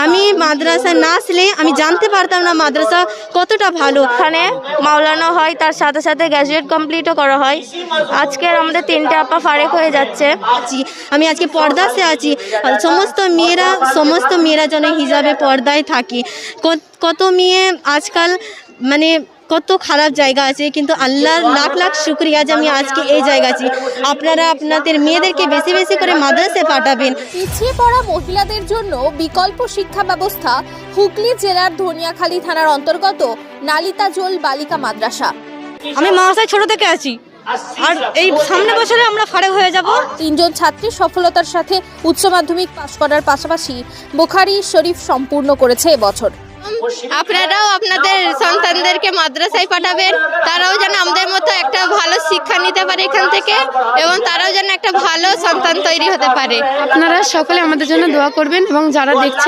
আমি মাদ্রাসা না আসলে আমি জানতে পারতাম না মাদ্রাসা কতটা ভালো। এখানে মাওলানা হয়, তার সাথে সাথে গ্র্যাজুয়েট কমপ্লিটও করা হয়। আজকের আমাদের 3টে আপা ফারেক হয়ে যাচ্ছে। আমি আজকে পর্দাতে আছি। সমস্ত মেয়েরা যেন হিজাবে পর্দায় থাকে। কত মেয়ে আজকাল মানে কত খারাপ জায়গা আছে, কিন্তু আল্লাহর লাখ লাখ শুকরিয়া যে আমি আজকে এই জায়গা আছি। আপনারা আপনাদের মেয়েদেরকে বেশি বেশি করে মাদ্রাসায় পাঠাবেন। পিছিয়ে পড়া মহিলাদের জন্য বিকল্প শিক্ষা ব্যবস্থা হুগলি জেলার ধনিয়াখালী থানার অন্তর্গত নালিতাজোল বালিকা মাদ্রাসা। আমি মাদ্রাসায় ছোট থেকে আছি, আর এই সামনে বছরে আমরা ফারেক হয়ে যাব। 3 জন ছাত্রী সফলতার সাথে উচ্চ মাধ্যমিক পাশ করার পাশাপাশি বুখারী শরীফ সম্পূর্ণ করেছে এবছর। আপনারাও আপনাদের সন্তানদেরকে মাদ্রাসায় পাঠাবেন, তারাও যেন আমাদের মতো একটা ভালো শিক্ষা নিতে পারে এখান থেকে, এবং তারাও যেন একটা ভালো সন্তান তৈরি হতে পারে। আপনারা সকলে আমাদের জন্য দোয়া করবেন এবং যারা দেখছেন